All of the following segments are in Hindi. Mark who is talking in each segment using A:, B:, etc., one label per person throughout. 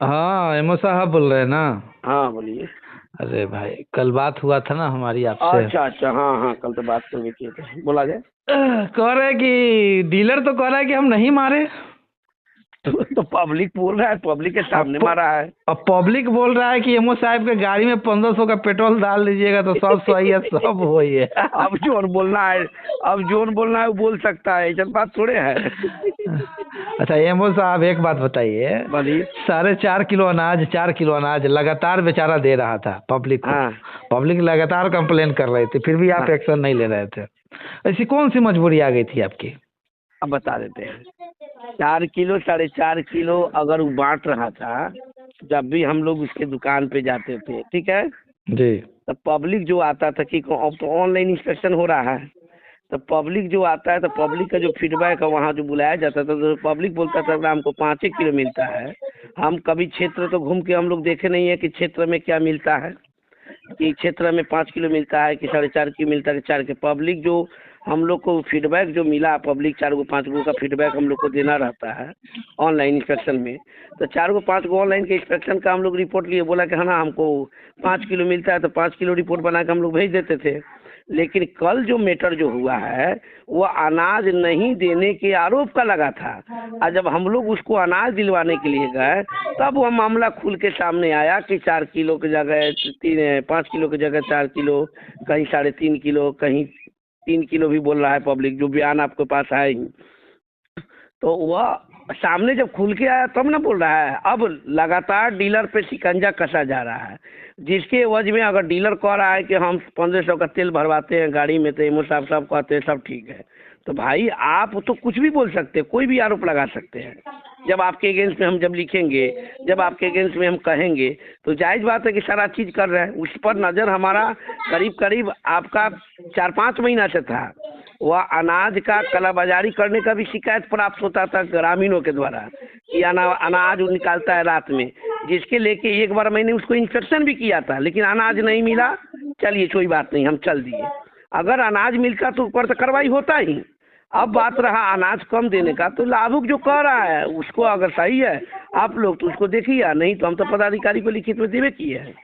A: हाँ, एमओ साहब बोल रहे हैं ना।
B: हाँ बोलिए।
A: अरे भाई, कल बात हुआ था ना हमारी आपसे।
B: अच्छा अच्छा, हाँ हाँ, कल तो बात तो हुई थी, तो बोला जाए।
A: कह रहे हैं कि डीलर तो कह रहा है कि हम नहीं मारे।
B: तो पब्लिक बोल रहा है, पब्लिक के सामने
A: अब
B: मारा है।
A: अब पब्लिक बोल रहा है कि एमओ साहब के गाड़ी में 1500 का पेट्रोल डाल दीजिएगा तो सब सही है, सब वही है।
B: अब जोन बोलना है, अब जोन बोलना है वो बोल सकता है, ऐसा बात थोड़े है।
A: अच्छा एमओ साहब, एक बात बताइए।
B: बोलिए।
A: 4.5 किलो अनाज, 4 किलो अनाज लगातार बेचारा दे रहा था पब्लिक को।
B: हाँ
A: पब्लिक लगातार कंप्लेन कर रही थी, फिर भी आप
B: हाँ,
A: एक्शन नहीं ले रहे थे। ऐसी कौन सी मजबूरी आ गई थी आपकी?
B: अब बता देते हैं। 4 किलो 4.5 किलो अगर वो बांट रहा था, जब भी हम लोग उसके दुकान पे जाते थे, ठीक है,
A: जी।
B: तो पब्लिक जो आता था कि अब तो ऑनलाइन इंस्पेक्शन हो रहा है, तो पब्लिक जो आता है तो पब्लिक का जो फीडबैक है वहाँ जो बुलाया जाता था, तो पब्लिक बोलता था कि हमको 5 किलो मिलता है। हम कभी क्षेत्र तो घूम के हम लोग देखे नहीं है कि क्षेत्र में क्या मिलता है, कि क्षेत्र में 5 किलो मिलता है कि 4.5 किलो मिलता है कि 4 के। पब्लिक जो हम लोग को फीडबैक जो मिला, पब्लिक 4 गो 5 गो का फीडबैक हम लोग को देना रहता है ऑनलाइन इंस्पेक्शन में। तो 4 गो 5 गो ऑनलाइन के इंस्पेक्शन का हम लोग रिपोर्ट लिए, बोला कि हाँ ना हमको 5 किलो मिलता है, तो 5 किलो रिपोर्ट बना के हम लोग भेज देते थे। लेकिन कल जो मैटर जो हुआ है वो अनाज नहीं देने के आरोप का लगा था, और जब हम लोग उसको अनाज दिलवाने के लिए गए तब वह मामला खुल के सामने आया कि 4 किलो की जगह 5 किलो की जगह 4 किलो, कहीं 3.5 किलो, कहीं 3 किलो भी बोल रहा है पब्लिक, जो बयान आपके पास है ही। तो वह सामने जब खुल के आया तब ना बोल रहा है। अब लगातार डीलर पे शिकंजा कसा जा रहा है, जिसके एवज में अगर डीलर कह रहा है कि हम 1500 का तेल भरवाते हैं गाड़ी में, तो एमओ साहब साहब कहते हैं सब ठीक है। तो भाई आप तो कुछ भी बोल सकते हैं, कोई भी आरोप लगा सकते हैं। जब आपके अगेंस्ट में हम जब लिखेंगे, जब आपके अगेंस्ट में हम कहेंगे, तो जायज़ बात है कि सारा चीज़ कर रहे हैं। उस पर नज़र हमारा करीब करीब आपका 4-5 महीना से था। वह अनाज का कालाबाजारी करने का भी शिकायत प्राप्त होता था ग्रामीणों के द्वारा, कि अनाज वो निकालता है रात में, जिसके लेके एक बार मैंने उसको इंस्पेक्शन भी किया था, लेकिन अनाज नहीं मिला। चलिए कोई बात नहीं, हम चल दिए। अगर अनाज मिलता तो ऊपर से कार्रवाई होता ही। अब बात रहा अनाज कम देने का, तो लाभुक जो कह रहा है उसको अगर सही है आप लोग तो उसको देखिए, नहीं तो हम तो पदाधिकारी को लिखित में देवे किए हैं।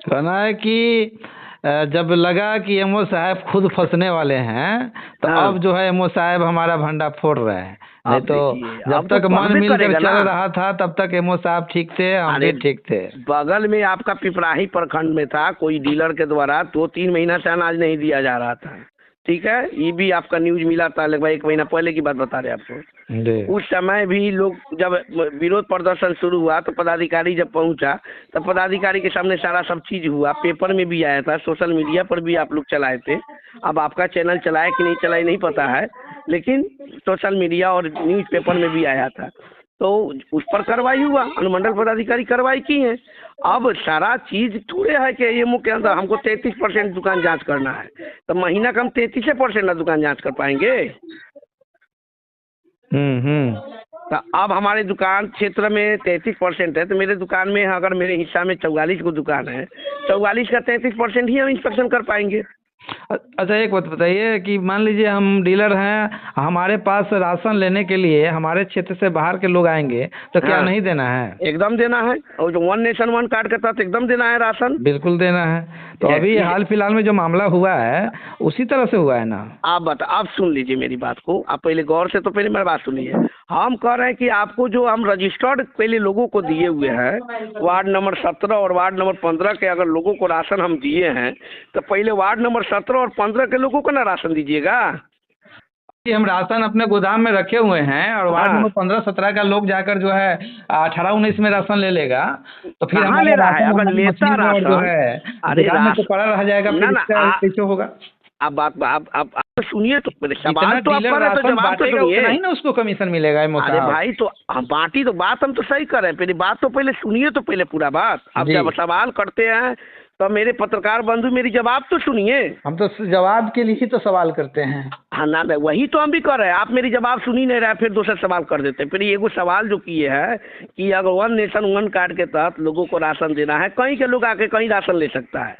A: कहना है कि जब लगा कि एमओ साहब खुद फंसने वाले हैं तो
B: हाँ,
A: अब जो है एमओ साहब हमारा भंडा फोड़ रहे हैं। नहीं
B: अब
A: तो
B: देखिए
A: जब
B: अब तो
A: तक मन
B: पढ़बे
A: मिलकर
B: करेगा
A: चल
B: ना।
A: रहा था तब तक एमओ साहब ठीक थे, हम
B: अरे
A: भी ठीक थे।
B: बगल में आपका पिपराही प्रखंड में था, कोई डीलर के द्वारा 2-3 महीना से अनाज नहीं दिया जा रहा था, ठीक है, ये भी आपका न्यूज मिला था लगभग 1 महीना पहले की बात बता रहे आपको।
A: जी।
B: उस समय भी लोग जब विरोध प्रदर्शन शुरू हुआ तो पदाधिकारी जब पहुंचा, तब पदाधिकारी के सामने सारा सब चीज़ हुआ, पेपर में भी आया था, सोशल मीडिया पर भी आप लोग चलाए थे। अब आपका चैनल चलाए कि नहीं चलाए नहीं पता है, लेकिन सोशल मीडिया और न्यूज़ पेपर में भी आया था। तो उस पर कार्रवाई हुआ, अनुमंडल पदाधिकारी कार्रवाई की है। अब सारा चीज़ थोड़े है कि ये मुख्य अंदर हमको 33% दुकान जांच करना है, तो महीना का हम 33% ना दुकान जांच कर पाएंगे।
A: हम्म।
B: तो अब हमारे दुकान क्षेत्र में 33% है, तो मेरे दुकान में अगर मेरे हिस्सा में 44 को दुकान है, 44 का 33% ही हम इंस्पेक्शन कर पाएंगे।
A: अच्छा एक बात बताइए कि मान लीजिए हम डीलर हैं, हमारे पास राशन लेने के लिए हमारे क्षेत्र से बाहर के लोग आएंगे तो क्या
B: हाँ
A: नहीं देना है?
B: एकदम देना है, और जो वन नेशन वन कार्ड के तहत एकदम देना है राशन।
A: बिल्कुल देना है। तो अभी
B: इस
A: हाल फिलहाल में जो मामला हुआ है उसी तरह से हुआ है ना?
B: आप सुन लीजिए मेरी बात को, आप पहले गौर से तो पहले मेरी बात सुनिए। हम कह रहे हैं कि आपको जो हम रजिस्टर्ड पहले लोगों को दिए हुए हैं, वार्ड नंबर 17 और वार्ड नंबर 15 के अगर लोगों को राशन हम दिए हैं, तो पहले वार्ड नंबर 17 और 15 के लोगों को ना राशन दीजिएगा।
A: कि हम राशन अपने गोदाम में रखे हुए हैं और वार्ड
B: हाँ,
A: नंबर 15-17 का लोग जाकर जो है 18-19 में राशन ले लेगा, तो फिर
B: कहाँ ले
A: हमारा
B: रहा है
A: राशन
B: अगर
A: हमारी
B: लेता
A: मशीन में और जो
B: राशन।
A: है
B: अरे
A: गोदाम में तो पड़ा रह जाएगा,
B: ना
A: फिर
B: ना
A: इसका कैसे होगा?
B: अब बात आप तो सुनिए, तो पहले
A: जितना
B: सवाल तो आप
A: डीलर
B: कर रहे हैं तो
A: राशन
B: जवाब तो
A: बांटेगा
B: सुनिए।
A: उतना ही ना उसको कमीशन मिलेगा एमओ
B: अरे
A: साहब।
B: भाई तो हम बाटी तो बात हम तो सही कर रहे हैं, पहले बात तो पहले सुनिए, तो पहले पूरा बात। अब
A: जी।
B: जब सवाल करते हैं तो मेरे पत्रकार बंधु मेरी जवाब तो सुनिए।
A: हम तो जवाब के लिए ही तो सवाल करते हैं।
B: हाँ ना, वही तो हम भी कर रहे हैं, आप मेरी जवाब सुन ही नहीं रहे, फिर दूसरा सवाल कर देते हैं। फिर ये वो सवाल जो किए हैं कि अगर वन नेशन वन कार्ड के तहत लोगों को राशन देना है, कहीं के लोग आके कहीं राशन ले सकता है,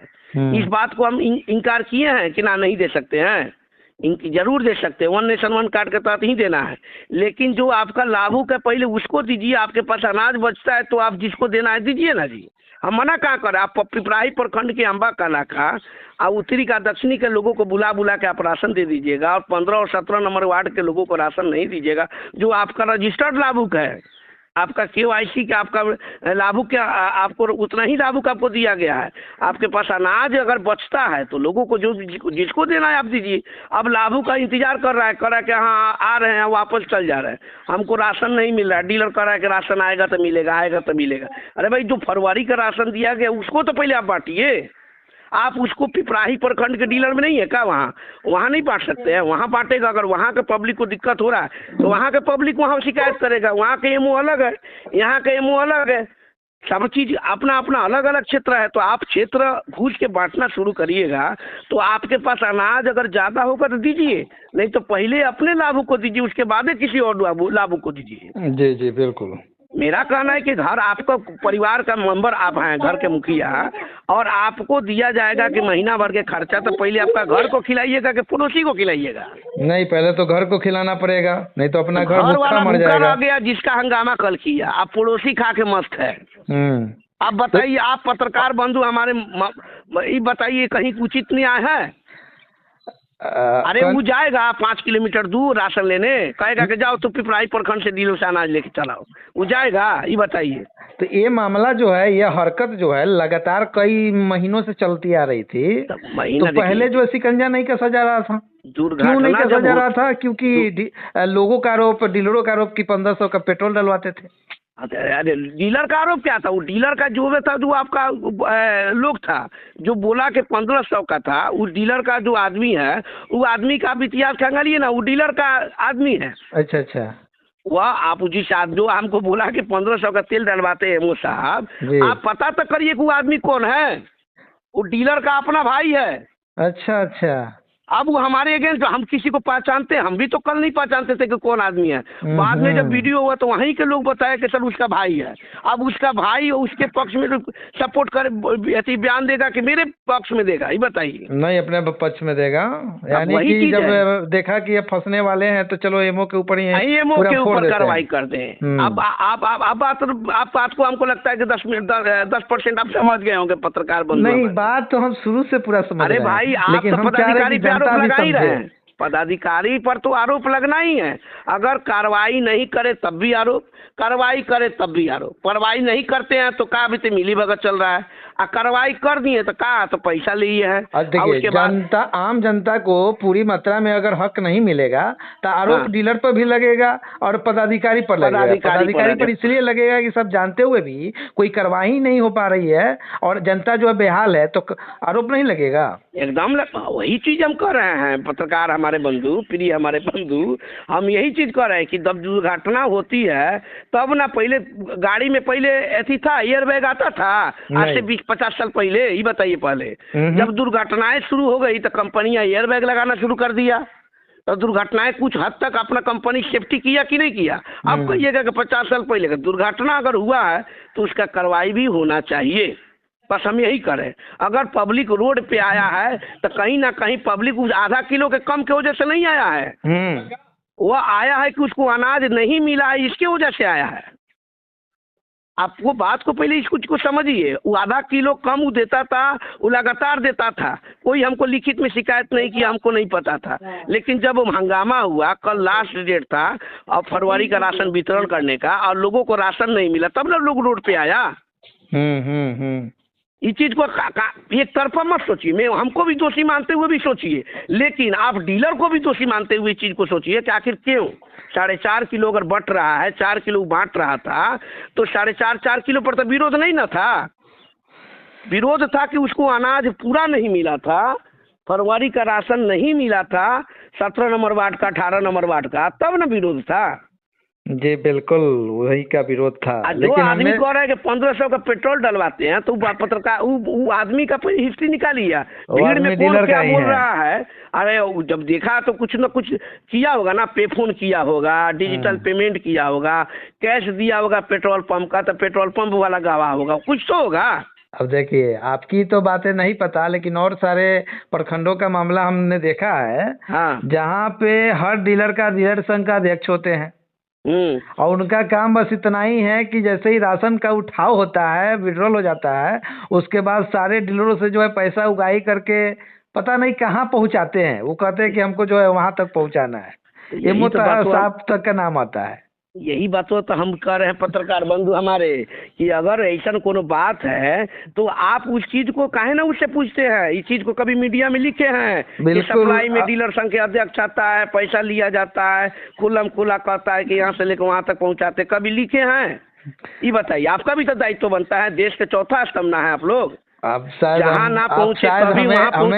B: इस बात को हम इनकार किए हैं कि ना नहीं दे सकते हैं? इनकी जरूर दे सकते हैं, वन नेशन वन कार्ड के तहत ही देना है। लेकिन जो आपका लाभुक है पहले उसको दीजिए, आपके पास अनाज बचता है तो आप जिसको देना है दीजिए ना जी। हम मना कहाँ करें। आप पिपराही प्रखंड के अम्बा कला का और उत्तरी का दक्षिणी के लोगों को बुला बुला के आप राशन दे दीजिएगा, और 15 और 17 नंबर वार्ड के लोगों को राशन नहीं दीजिएगा। जो आपका रजिस्टर्ड लाभुक है, आपका KYC का आपका लाभुक क्या, आपको उतना ही लाभुक आपको दिया गया है। आपके पास अनाज अगर बचता है तो लोगों को जो जिसको देना है आप दीजिए। अब लाभुक का इंतजार कर रहा है कि हाँ आ रहे हैं वापस चल जा रहे हैं, हमको राशन नहीं मिल रहा है। डीलर कह रहा है कि राशन आएगा तो मिलेगा, आएगा तो मिलेगा। अरे भाई, जो फरवरी का राशन दिया गया उसको तो पहले आप बांटिए। आप उसको पिपराही प्रखंड के डीलर में नहीं है क्या? वहाँ नहीं बांट सकते हैं? वहाँ बांटेगा। अगर वहाँ के पब्लिक को दिक्कत हो रहा है तो वहाँ के पब्लिक वहाँ शिकायत करेगा। वहाँ के एमओ अलग है, यहाँ के एमओ अलग है, सब चीज अपना अपना अलग अलग क्षेत्र है। तो आप क्षेत्र घूस के बांटना शुरू करिएगा तो आपके पास अनाज अगर ज़्यादा होगा तो दीजिए, नहीं तो पहले अपने लाभुक को दीजिए, उसके बाद किसी और लाभुक को दीजिए।
A: जी जी बिल्कुल।
B: मेरा कहना है कि घर आपका परिवार का मेंबर आप हैं, घर के मुखिया, और आपको दिया जाएगा कि महीना भर के खर्चा तो पहले आपका घर को खिलाइएगा कि पड़ोसी को खिलाइएगा?
A: नहीं, पहले तो घर को खिलाना पड़ेगा, नहीं तो अपना घर
B: घर
A: भूखा
B: वाला
A: मर
B: भूखा
A: जाएगा।
B: रह गया जिसका हंगामा कल किया, अब पड़ोसी खा के मस्त है। अब बताइए, आप पत्रकार बंधु हमारे ये बताइए, कहीं उचित नहीं आया है? अरे वो जाएगा 5 किलोमीटर दूर राशन लेने, कहेगा कि जाओ तो पिपराही प्रखंड से डीलर से अनाज लेके चलाओ, वो जाएगा? ये बताइए।
A: तो ये मामला जो है, ये हरकत जो है लगातार कई महीनों से चलती आ रही थी। तो पहले जो शिकंजा नहीं कसा जा रहा था, क्यों नहीं कसा जा रहा था? क्योंकि लोगों का आरोप, डीलरों का आरोप कि 1500 का पेट्रोल डलवाते थे।
B: अरे डीलर का आरोप क्या था? वो डीलर का जो था, जो आपका लोग था जो बोला कि 1500 का था, उस डीलर का जो आदमी है, वो आदमी का आप इतिहास खंगालिए ना, वो डीलर का आदमी है।
A: अच्छा अच्छा।
B: वह आप जिस जो हमको बोला कि 1500 का तेल डलवाते हैं वो साहब, आप पता तो करिए कि वो आदमी कौन है। वो डीलर का अपना भाई है।
A: अच्छा अच्छा।
B: अब वो हमारे अगेंस्ट, हम किसी को पहचानते हैं? हम भी तो कल नहीं पहचानते थे कि कौन आदमी है। बाद में जब वीडियो हुआ तो वहीं के लोग बताए कि सर उसका भाई है। अब उसका भाई उसके पक्ष में सपोर्ट करे, ऐसी बयान देगा कि मेरे पक्ष में देगा? ये बताइए।
A: नहीं, अपने पक्ष में देगा। यानी कि जब देखा कि ये फंसने वाले हैं तो चलो एमओ के ऊपर ही
B: एमओ के ऊपर कार्रवाई कर दें। अब बात को हमको लगता है कि 10% आप समझ गए होंगे पत्रकार बंधु।
A: नहीं, बात तो हम शुरू से पूरा समझ रहे हैं।
B: अरे भाई, आप तो पदाधिकारी पे आरोप लगा ही रहे हैं। पदाधिकारी पर तो आरोप लगना ही है। अगर कार्रवाई नहीं करे तब भी आरोप, कार्रवाई करे तब भी आरोप। कार्रवाई नहीं करते हैं तो कहा भी मिली भगत चल रहा है, और कार्रवाई कर दिए तो कहा तो पैसा लिए है।
A: देखिए, जनता, आम जनता को पूरी मात्रा में अगर हक नहीं मिलेगा तो आरोप डीलर पर भी लगेगा और पदाधिकारी पर लगेगा। पदाधिकारी पर इसलिए लगेगा कि सब जानते हुए भी कोई कार्रवाई नहीं हो पा रही है और जनता जो है बेहाल है, तो आरोप नहीं लगेगा? एकदम
B: वही चीज हम कर रहे हैं। पत्रकार हमारे बंधु, प्रिय हमारे बंधु, हम यही चीज कर रहे हैं कि जब दुर्घटना होती है तब ना, पहले गाड़ी में पहले ऐसी था, एयर बैग आता था आज से 20-50 साल पहले। ये बताइए, पहले जब दुर्घटनाएं शुरू हो गई तो कंपनियां एयर बैग लगाना शुरू कर दिया, तो दुर्घटनाएं कुछ हद तक अपना कंपनी सेफ्टी किया कि नहीं किया? अब कहिएगा कि 50 साल पहले का दुर्घटना अगर हुआ है तो उसका कार्रवाई भी होना चाहिए। बस हम यही करें। अगर पब्लिक रोड पे आया है तो कहीं ना कहीं पब्लिक उस आधा किलो के कम के वजह से नहीं आया है। वह आया है कि उसको अनाज नहीं मिला है, इसके वजह से आया है। आपको बात को पहले इस कुछ को समझिए। वो आधा किलो कम वो देता था, वो लगातार देता था, कोई हमको लिखित में शिकायत नहीं किया, हमको नहीं पता था। लेकिन जब हंगामा हुआ, कल लास्ट डेट था और फरवरी का राशन वितरण करने का, और लोगों को राशन नहीं मिला, तब ना लोग रोड पे आया। इस चीज को एक तरफा मत सोचिए। मैं हमको भी दोषी मानते हुए भी सोचिए, लेकिन आप डीलर को भी दोषी मानते हुए इस चीज को सोचिए कि आखिर क्यों 4.5 किलो अगर बट रहा है, 4 किलो बांट रहा था, तो 4.5 किलो पर तो विरोध नहीं ना था। विरोध था कि उसको अनाज पूरा नहीं मिला था, फरवरी का राशन नहीं मिला था, 17 नंबर वार्ड का, 18 नंबर वार्ड का, तब ना विरोध था।
A: जी बिल्कुल, वही का विरोध था।
B: लेकिन आदमी कह रहा है कि 1500 का पेट्रोल डलवाते हैं, तो पत्रकार वो आदमी का हिस्ट्री निकालिए, भीड़ में कौन क्या बोल रहा है। अरे जब देखा तो कुछ न कुछ किया होगा ना, पे फोन किया होगा, डिजिटल पेमेंट किया होगा, कैश दिया होगा पेट्रोल पंप का, तो पेट्रोल पंप वाला गवाह होगा, कुछ तो होगा।
A: अब देखिए, आपकी तो बातें नहीं पता, लेकिन और सारे प्रखंडों का मामला हमने देखा है,
B: हाँ।
A: जहाँ पे हर डीलर का डीलर संघ का अध्यक्ष होते हैं, और उनका काम बस इतना ही है कि जैसे ही राशन का उठाव होता है, विड्रॉल हो जाता है, उसके बाद सारे डीलरों से जो है पैसा उगाही करके पता नहीं कहाँ पहुँचाते हैं। वो कहते हैं कि हमको जो है वहां तक पहुँचाना है, ये
B: यही तो बात
A: साहब तक का नाम आता है।
B: यही बात तो हम कह रहे हैं पत्रकार बंधु हमारे, कि अगर ऐसा कोनो बात है तो आप उस चीज को काहे ना उससे पूछते हैं। इस चीज को कभी मीडिया में लिखे हैं कि सप्लाई में डीलर संघ के अध्यक्ष आता है, पैसा लिया जाता है, खुल्लम खुला कहता है कि यहाँ से लेकर वहां तक पहुँचाते, कभी लिखे हैं? ये बताइए, आपका भी तो दायित्व बनता है, देश के चौथा स्तंभ ना है आप लोग।
A: आप शायद हमें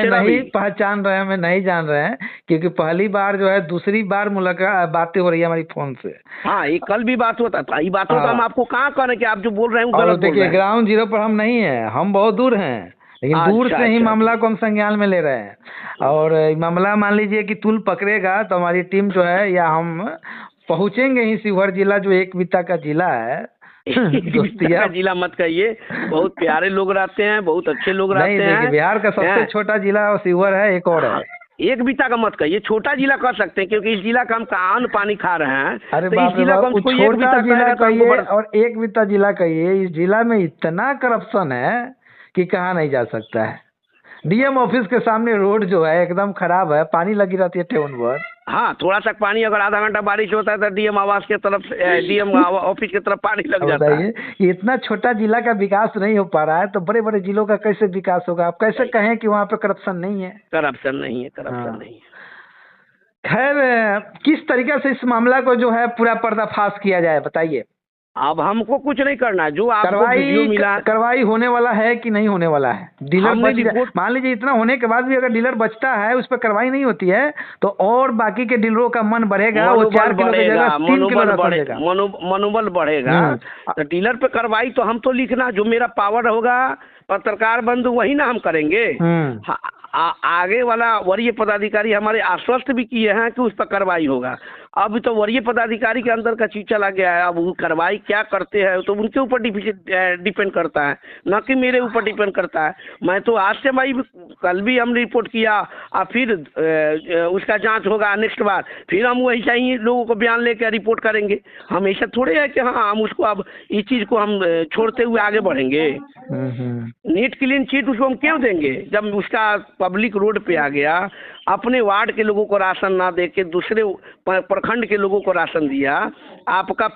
A: नहीं पहचान रहे हैं, हमें नहीं जान रहे हैं, क्योंकि पहली बार जो है, दूसरी बार मुलाकात बातें हो रही है हमारी फोन से।
B: हाँ, ये कल भी बात होता था, ये बात होता, हम आपको कहाँ कह रहे हैं कि आप जो बोल रहे हैं वो गलत बोल रहे हैं।
A: ग्राउंड जीरो पर हम नहीं है, हम बहुत दूर हैं, लेकिन दूर से ही मामला को हम संज्ञान में ले रहे हैं। और मामला मान लीजिए कि तुल पकड़ेगा तो हमारी टीम जो है, या हम पहुंचेंगे ही शिवहर जिला, जो एक बिता का जिला है।
B: दोस्तिया जिला मत कहिए, बहुत प्यारे लोग रहते हैं, बहुत अच्छे लोग रहते हैं।
A: बिहार का सबसे छोटा जिला शिवहर है, एक और है।
B: एक बीता का मत कहिए, छोटा जिला कह सकते हैं, क्योंकि इस जिला का हम अन्न पानी खा रहे हैं।
A: अरे तो इस जिला को छोटा जिला कहिए और एक बीता जिला कहिए, इस जिला में इतना करप्शन है कि कहा नहीं जा सकता है। डीएम ऑफिस के सामने रोड जो है एकदम खराब है, पानी लगी रहती है ठेवन भर।
B: हाँ, थोड़ा सा पानी, अगर आधा घंटा बारिश होता है तो डीएम आवास के तरफ, डीएम ऑफिस की तरफ पानी लग जाता है।
A: इतना छोटा जिला का विकास नहीं हो पा रहा है, तो बड़े बड़े जिलों का कैसे विकास होगा? आप कैसे कहें कि वहाँ पे करप्शन नहीं है?
B: करप्शन नहीं है, करप्शन नहीं है।
A: खैर, किस तरीके से इस मामला को जो है पूरा पर्दाफाश किया जाए, बताइए।
B: अब हमको कुछ नहीं करना है, जो आपको वीडियो मिला,
A: कार्रवाई होने वाला है कि नहीं होने वाला है? डीलर मान लीजिए इतना होने के बाद भी अगर डीलर बचता है, उस पर कार्रवाई नहीं होती है, तो और बाकी के डीलरों का मन बढ़ेगा, वो 4 किलो की जगह 3 किलो बढ़ेगा,
B: मनोबल बढ़ेगा। तो डीलर पे कार्रवाई तो हम तो लिखना, जो मेरा पावर होगा पत्रकार बंधु वही ना हम करेंगे। आगे वाला वरीय पदाधिकारी हमारे आश्वस्त भी किए हैं कि उस पर कार्रवाई होगा। अब तो वरीय पदाधिकारी के अंदर का चीज चला गया है, अब वो कार्रवाई क्या करते हैं तो उनके ऊपर डिपेंड करता है, न कि मेरे ऊपर डिपेंड करता है। मैं तो आज से भाई, कल भी हम रिपोर्ट किया, और फिर उसका जांच होगा नेक्स्ट बार, फिर हम वैसा ही लोगों को बयान लेकर रिपोर्ट करेंगे। हम ऐसा थोड़े है कि हाँ हम उसको अब इस चीज को हम छोड़ते हुए आगे बढ़ेंगे। नीट क्लीन चिट उसको हम क्यों देंगे, जब उसका पब्लिक रोड पे आ गया, अपने वार्ड के लोगों को राशन ना दे के दूसरे प्रखंड के लोगों को राशन दिया। आपका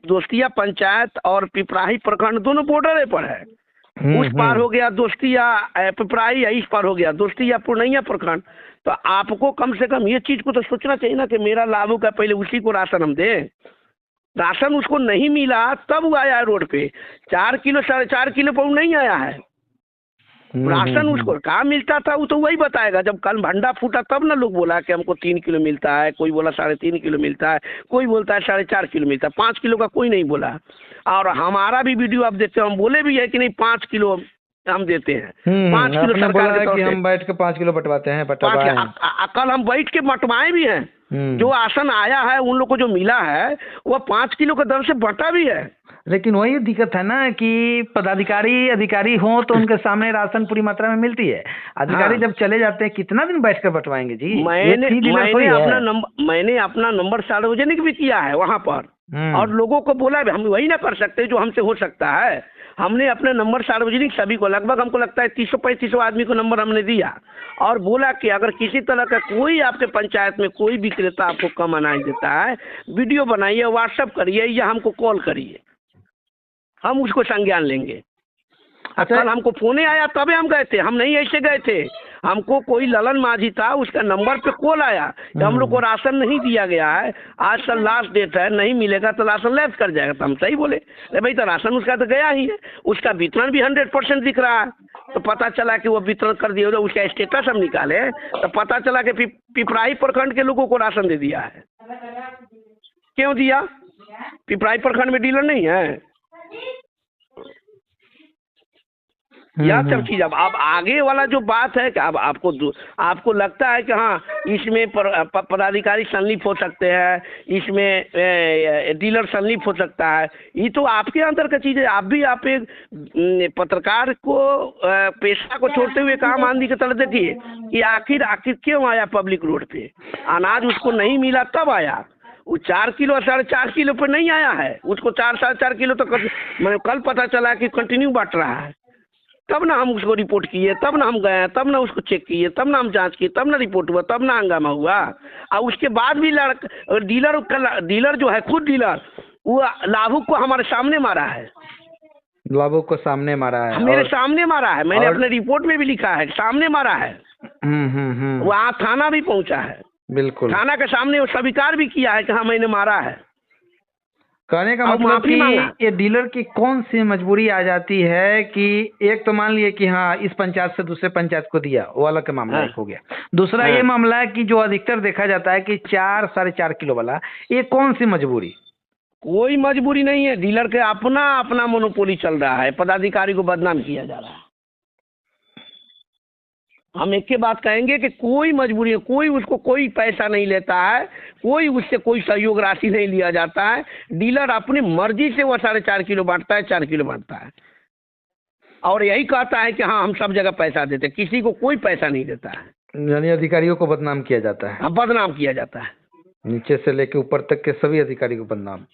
B: दोस्तिया पंचायत और पिपराही प्रखंड दोनों बॉर्डर पर है। उस पार हो गया दोस्तिया पिपराही, इस पार हो गया दोस्तिया पूर्णिया प्रखंड। तो आपको कम से कम ये चीज को तो सोचना चाहिए ना कि मेरा लाभुक है, पहले उसी को राशन हम दें। राशन उसको नहीं मिला तब वो आया है रोड पे, 4 किलो 4.5 किलो पर नहीं आया है। राशन उसको कहाँ मिलता था वो तो वही बताएगा। जब कल भंडा फूटा तब ना लोग बोला कि हमको 3 किलो मिलता है, कोई बोला 3.5 किलो मिलता है, कोई बोलता है 4.5 किलो मिलता है, 5 किलो का कोई नहीं बोला। और हमारा भी वीडियो आप देखते हो, हम बोले भी है कि नहीं 5 किलो हम देते हैं, 5 किलो सरकार के तरफ से
A: हम बैठ के 5 किलो बंटवाते हैं,
B: कल हम बैठ के बंटवाए भी हैं। जो राशन आया है उन लोग को जो मिला है वो 5 किलो के दर से बंटा भी है।
A: लेकिन वही दिक्कत है ना कि अधिकारी हो तो उनके सामने राशन पूरी मात्रा में मिलती है। अधिकारी जब चले जाते हैं, कितना दिन बैठकर बंटवाएंगे जी?
B: मैंने अपना नंबर सार्वजनिक भी किया है वहाँ पर, और लोगों को बोला भी, हम वही ना कर सकते जो हमसे हो सकता है। हमने अपने नंबर सार्वजनिक सभी को, लगभग हमको लगता है 300-3500 आदमी को नंबर हमने दिया, और बोला कि अगर किसी तरह का कोई आपके पंचायत में कोई विक्रेता आपको कम अनाज देता है, वीडियो बनाइए, व्हाट्सएप करिए या हमको कॉल करिए, हम उसको संज्ञान लेंगे। अच्छा, कल हमको फोन आया तबे हम गए थे, हम नहीं ऐसे गए थे। हमको कोई ललन माझी था, उसका नंबर पे कॉल आया कि हम लोग को राशन नहीं दिया गया है, आज कल लास्ट डेट है, नहीं मिलेगा तो राशन लैप्स कर जाएगा। तो हम सही बोले, अरे भाई तो राशन उसका तो गया ही है, उसका वितरण भी 100% दिख रहा है। तो पता चला कि वो वितरण कर दिया, उसका स्टेटस हम निकाले तो पता चला कि पिपराही प्रखंड के लोगों को राशन दे दिया है। क्यों दिया? पिपराही प्रखंड में डीलर नहीं है। यह सब चीज। अब आगे वाला जो बात है कि अब आपको लगता है कि हाँ इसमें पदाधिकारी संलिप्त हो सकते हैं, इसमें डीलर संलिप्त हो सकता है, ये तो आपके अंदर का चीज है। आप एक पत्रकार को पेशा को छोड़ते हुए काम आंधी की तरह देखिए कि आखिर क्यों आया पब्लिक रोड पे, अनाज उसको नहीं मिला तब आया। वो 4 किलो 4.5 किलो पे नहीं आया है, उसको 4-4.5 किलो तो मैंने कल पता चला कि कंटिन्यू बांट रहा है। तब ना हम उसको रिपोर्ट किए, तब ना हम गए, तब ना उसको चेक किए, तब ना हम जांच किए, तब ना रिपोर्ट हुआ, तब ना हंगामा हुआ। और उसके बाद भी डीलर जो है, खुद डीलर वो लाभुक को हमारे सामने मारा है,
A: लाभुक को सामने मारा है,
B: मेरे सामने मारा है, मैंने अपने रिपोर्ट में भी लिखा है, सामने मारा है। वहाँ थाना भी पहुँचा है,
A: बिल्कुल
B: थाना के सामने वो स्वीकार भी किया है कि हाँ मैंने मारा है।
A: कहने का मतलब कि ये डीलर की कौन सी मजबूरी आ जाती है कि एक तो मान लिए कि हाँ इस पंचायत से दूसरे पंचायत को दिया, वो अलग का मामला एक हो गया। दूसरा ये मामला है कि जो अधिकतर देखा जाता है कि 4-4.5 किलो वाला, ये कौन सी मजबूरी?
B: कोई मजबूरी नहीं है, डीलर के अपना मोनोपोली चल रहा है, पदाधिकारी को बदनाम किया जा रहा है। हम एक के बात कहेंगे कि कोई मजबूरी है, कोई उसको कोई पैसा नहीं लेता है, कोई उससे कोई सहयोग राशि नहीं लिया जाता है। डीलर अपनी मर्जी से वो 4.5 किलो बांटता है, 4 किलो बांटता है, और यही कहता है कि हाँ हम सब जगह पैसा देते, किसी को कोई पैसा नहीं देता है।
A: यानी अधिकारियों को बदनाम किया जाता है।
B: हाँ, बदनाम किया जाता है,
A: नीचे से लेके ऊपर तक के सभी अधिकारी को बदनाम।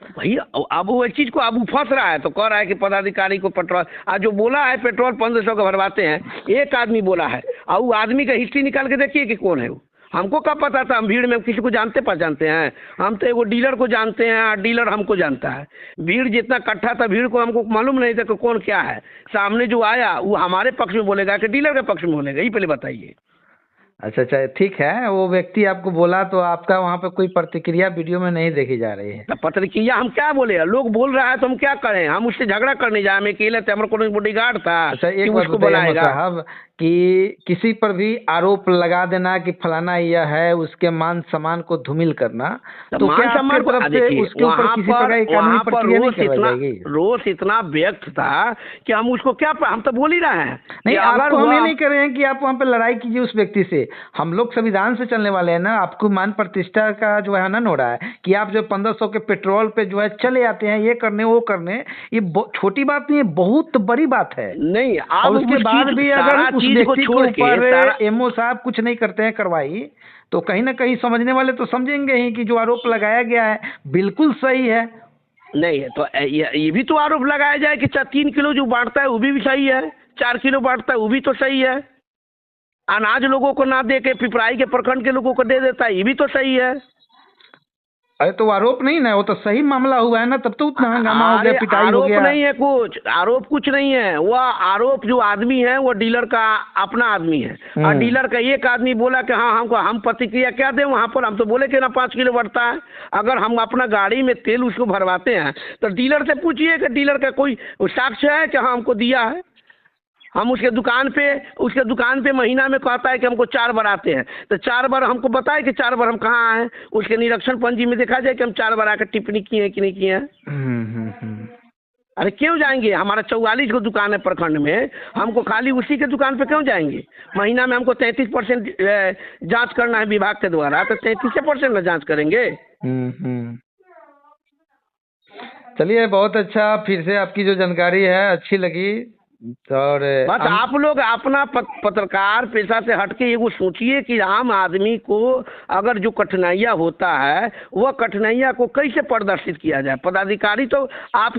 B: भाई अब वो चीज को अब फंस रहा है तो कह रहा है कि पदाधिकारी को पेट्रोल, आज जो बोला है पेट्रोल 1500 का भरवाते हैं, एक आदमी बोला है, और वो आदमी का हिस्ट्री निकाल के देखिए कि कौन है वो। हमको कब पता था? हम भीड़ में किसी को जानते पहचानते हैं? हम तो एगो डीलर को जानते हैं, डीलर हमको जानता है। भीड़ जितना इकट्ठा था, भीड़ को हमको मालूम नहीं था कि कौन क्या है। सामने जो आया वो हमारे पक्ष में बोलेगा कि डीलर के पक्ष में बोलेगा, ये पहले बताइए।
A: अच्छा ठीक है, वो व्यक्ति आपको बोला तो आपका वहाँ पे कोई प्रतिक्रिया वीडियो में नहीं देखी जा रही है?
B: तो प्रतिक्रिया हम क्या बोले? लोग बोल रहा है तो हम क्या करें? हम उससे झगड़ा करने जाए? मैं अकेले थे, हमारे को बॉडीगार्ड था।
A: अच्छा एक बात बताइए साहब कि किसी पर भी आरोप लगा देना कि फलाना यह है, उसके मान सम्मान को धूमिल करना, तो क्या आपकी तरफ से उसके ऊपर किसी प्रकार की कानूनी प्रक्रिया नहीं करवाई जाएगी?
B: रोष इतना व्यक्त था कि हम उसको क्या, हम तो बोल ही रहे हैं
A: नहीं, आपको हम ये नहीं कर रहे हैं कि आप वहाँ पे लड़ाई कीजिए उस व्यक्ति से। हम लोग संविधान से चलने वाले हैं ना, आपको मान प्रतिष्ठा का जो है हनन हो रहा है कि आप जो 1500 के पेट्रोल पे जो है चले आते हैं ये करने वो करने, ये छोटी बात नहीं है, बहुत बड़ी बात है।
B: नहीं,
A: और उसके बाद भी अगर उस व्यक्ति के ऊपर एमओ साहब कुछ नहीं करते हैं कार्रवाई, तो कहीं ना कहीं समझने वाले तो समझेंगे ही कि जो आरोप लगाया गया है बिल्कुल सही है।
B: नहीं है तो ये भी तो आरोप लगाया जाए कि 3 किलो जो बांटता है वो भी सही है, 4 किलो बांटता है वो भी तो सही है, अनाज लोगों को ना दे के पिपराई के प्रखंड के लोगों को दे देता है, ये भी तो सही है।
A: अरे तो आरोप नहीं ना, वो तो सही मामला हुआ है ना, तब तो उतना हंगामा हो गया, पिटाई हो गया।
B: आरोप नहीं है, आरोप कुछ नहीं है। वह आरोप जो आदमी है वो डीलर का अपना आदमी है, और डीलर का एक आदमी बोला कि हाँ हम प्रतिक्रिया क्या दें वहाँ पर? हम तो बोले कि ना 5 किलो बढ़ता है। अगर हम अपना गाड़ी में तेल उसको भरवाते हैं तो डीलर से पूछिए कि डीलर का कोई साक्ष्य है कि हाँ हमको दिया है। हम उसके दुकान पे महीना में कहता है कि हमको 4 बार आते हैं, तो 4 बार हमको बताए कि 4 बार हम कहाँ आए, उसके निरीक्षण पंजी में देखा जाए कि हम 4 बार आकर टिप्पणी किए हैं कि नहीं किए हैं। अरे क्यों जाएंगे? हमारा 44 को दुकान है प्रखंड में, हमको खाली उसी के दुकान पे क्यों जाएंगे? महीना में हमको 33% जांच करना है विभाग के द्वारा, तो 33% में जांच करेंगे।
A: चलिए बहुत अच्छा, फिर से आपकी जो जानकारी है अच्छी लगी। और
B: बस आप लोग अपना पत्रकार पेशा से हटके ये वो सोचिए कि आम आदमी को अगर जो कठिनाइयाँ होता है वह कठिनाइयाँ को कैसे प्रदर्शित किया जाए। पदाधिकारी तो आप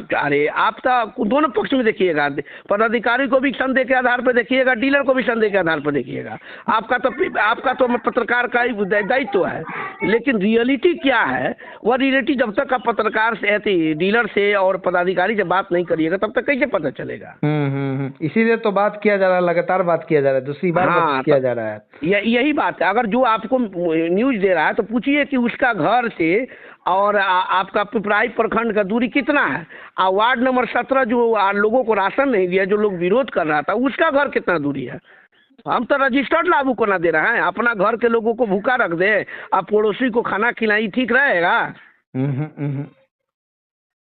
B: तो दोनों पक्ष में देखिएगा, पदाधिकारी को भी संदेह के आधार पर देखिएगा, डीलर को भी संदेह के आधार पर देखिएगा। आपका तो पत्रकार का ही दायित्व है, लेकिन रियलिटी क्या है वह रियलिटी जब तक आप पत्रकार से, डीलर से और पदाधिकारी से बात नहीं करिएगा तब तक कैसे पता चलेगा?
A: इसीलिए तो बात किया जा रहा है, लगातार बात किया जा रहा है, दूसरी बार बात किया जा रहा है।
B: यही बात है। अगर जो आपको न्यूज दे रहा है तो पूछिए कि उसका घर से और आपका पिपराई प्रखंड का दूरी कितना है, और वार्ड नंबर 17 जो लोगों को राशन नहीं दिया, जो लोग विरोध कर रहा था, उसका घर कितना दूरी है। हम तो रजिस्टर्ड लागू को ना दे रहे हैं, अपना घर के लोगों को भूखा रख दे, अब पड़ोसी को खाना खिलाई, ठीक रहेगा?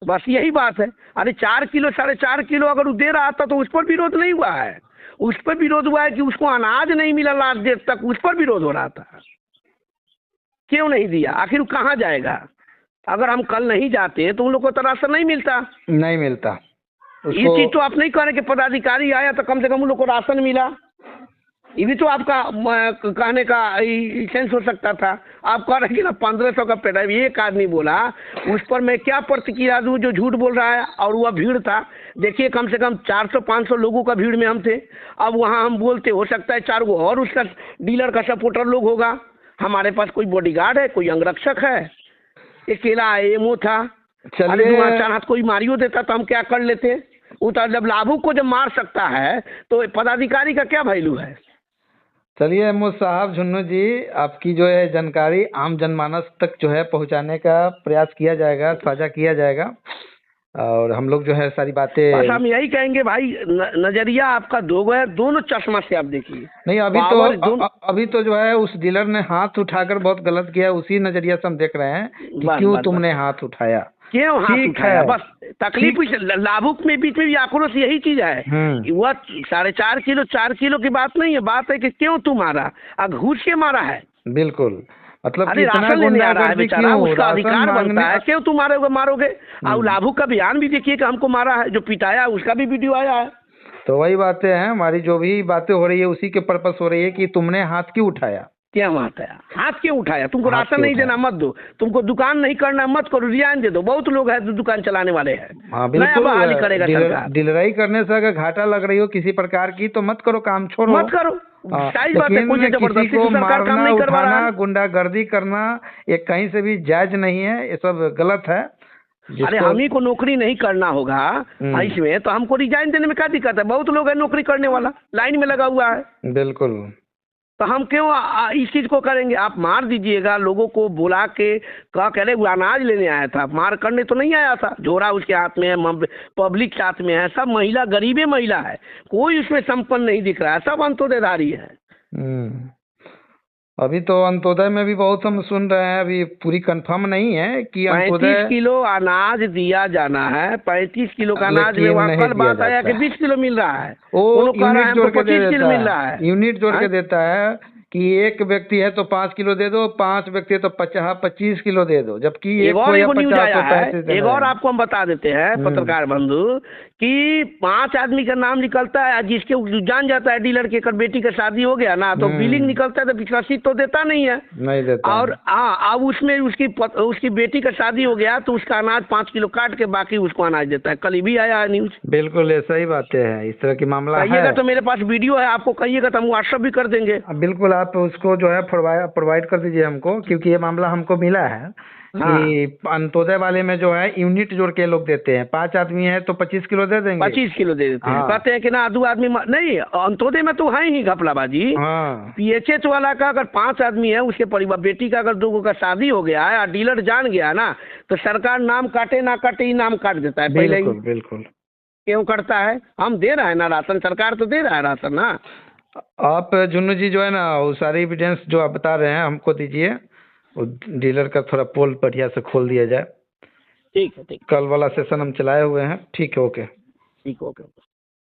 B: बस यही बात है। अरे 4 किलो 4.5 किलो अगर वो दे रहा था तो उस पर विरोध नहीं हुआ है। उस पर विरोध हुआ है कि उसको अनाज नहीं मिला लास्ट डेट तक, उस पर विरोध हो रहा था। क्यों नहीं दिया? आखिर वो कहाँ जाएगा? अगर हम कल नहीं जाते तो उन लोग को तो राशन नहीं मिलता।
A: नहीं मिलता
B: ये चीज तो आप नहीं कह रहे कि पदाधिकारी आया तो कम से कम उन लोग को राशन मिला। ये भी तो आपका कहने का सेंस हो सकता था। आप कह रहे हैं कि ना 1500 का पेड़ है, एक आदमी बोला, उस पर मैं क्या प्रतिक्रिया दूं जो झूठ बोल रहा है। और वह भीड़ था, देखिए कम से कम 400-500 लोगों का भीड़ में हम थे। अब वहाँ हम बोलते, हो सकता है 4 गो और उसका डीलर का सपोर्टर लोग होगा। हमारे पास कोई बॉडीगार्ड है, कोई अंगरक्षक है? अकेला एमओ था। अरे चार हाथ कोई मारियो देता तो हम क्या कर लेते? वो तो जब लाभुक को जब मार सकता है तो पदाधिकारी का क्या वैल्यू है?
A: चलिए एमओ साहब, झुन्नू जी, आपकी जो है जानकारी आम जनमानस तक जो है पहुंचाने का प्रयास किया जाएगा, साझा किया जाएगा। और हम लोग जो है सारी बातें,
B: बस हम यही कहेंगे भाई, नजरिया आपका दो है, दोनों चश्मा से आप देखिए।
A: नहीं अभी तो जो है उस डीलर ने हाथ उठाकर बहुत गलत किया, उसी नजरिया से हम देख रहे हैं कि क्यों तुमने हाथ उठाया,
B: क्यों हाथ उठाया। बस तकलीफ लाभुक में बीच में भी आक्रोश यही चीज है कि वह 4.5 किलो 4 किलो की बात नहीं है, बात है कि क्यों तू मारा, घूस के मारा है।
A: बिल्कुल, मतलब
B: अरे राशन लेने आ रहा है बेचारा, उसका अधिकार बनता है, क्यों तुम मारोगे। और लाभुक का बयान भी देखिए कि हमको मारा है, जो पिटाया उसका भी वीडियो आया है।
A: तो वही बातें हैं, हमारी जो भी बातें हो रही है उसी के पर्पस हो रही है कि तुमने हाथ क्यों उठाया।
B: क्या हाथ क्यों उठाया? तुमको राशन नहीं देना मत दो, तुमको दुकान नहीं करना मत करो, रियायत दे दो। बहुत लोग हैं दुकान चलाने वाले हैं।
A: हाँ बिल्कुल,
B: करेगा सरकार।
A: डीलराई करने से अगर घाटा लग रही हो किसी प्रकार की तो मत करो, काम छोड़ो,
B: मत करो।
A: किसी को मारना, उठाना, गुंडागर्दी करना ये कहीं से भी जायज नहीं है, ये सब गलत है।
B: अरे हम ही को नौकरी नहीं करना होगा इसमें तो हमको रिजाइन देने में क्या दिक्कत है? बहुत लोग है नौकरी करने वाला, लाइन में लगा हुआ है।
A: बिल्कुल,
B: तो हम क्यों इस चीज को करेंगे? आप मार दीजिएगा, लोगों को बुला के कह रहे वो अनाज लेने आया था, मार करने तो नहीं आया था। झोरा उसके हाथ में है, पब्लिक के हाथ में है, सब महिला, गरीबे महिला है, कोई उसमें संपन्न नहीं दिख रहा है, सब अंत्योदयधारी है।
A: अभी तो अंत्योदय में भी बहुत हम सुन रहे हैं, अभी पूरी कंफर्म नहीं है कि
B: 35 किलो अनाज दिया जाना है। 35 किलो का अनाज में वहाँ कल बात आया कि 20 किलो मिल रहा है,
A: वो यूनिट जोड़ के
B: 25 किलो मिल रहा है।
A: यूनिट जोड़ के देता है कि एक व्यक्ति है तो 5 किलो दे दो, 5 व्यक्ति है तो 25 किलो दे दो, जबकि
B: एक और न्यूज आया है, एक और आपको हम बता देते हैं पत्रकार बंधु, कि 5 आदमी का नाम निकलता है, जिसके जान जाता है डीलर की बेटी का शादी हो गया ना तो बिलिंग निकलता है, तो पिछला सीट तो देता नहीं है,
A: नहीं देता।
B: और अब उसमें उसकी बेटी का शादी हो गया तो उसका अनाज 5 किलो काट के बाकी उसको अनाज देता है। कल ही भी आया है न्यूज।
A: बिल्कुल ऐसा ही बातें है, इस तरह की मामला
B: है। तो मेरे पास वीडियो है, आपको कहिएगा तो हम व्हाट्सएप भी कर देंगे।
A: बिल्कुल, आप उसको जो है प्रोवाइड कर दीजिए हमको, क्योंकि ये मामला हमको मिला है कि अंत्योदय वाले में जो है यूनिट जोड़ के लोग देते हैं। 5 आदमी है तो 25 किलो दे देंगे,
B: 25 किलो दे देते हैं। कहते हैं कि ना 2 आदमी नहीं, अंत्योदय में तो है ही घपलाबाजी। पीएचएच वाला का अगर 5 आदमी है, उसके परिवार बेटी का अगर 2 का शादी हो गया है और डीलर जान गया ना तो सरकार नाम काटे ना काटे नाम काट देता है पहले ही।
A: बिल्कुल
B: क्यों करता है? हम दे रहे हैं ना राशन, सरकार तो दे रहा है राशन ना।
A: आप झुन्नू जी जो है ना वो सारी एविडेंस जो आप बता रहे हैं हमको दीजिए, डीलर का थोड़ा पोल बढ़िया से खोल दिया जाए।
B: ठीक है, ठीक।
A: कल वाला सेशन हम चलाए हुए हैं। ठीक है, ओके।
B: ठीक, ओके।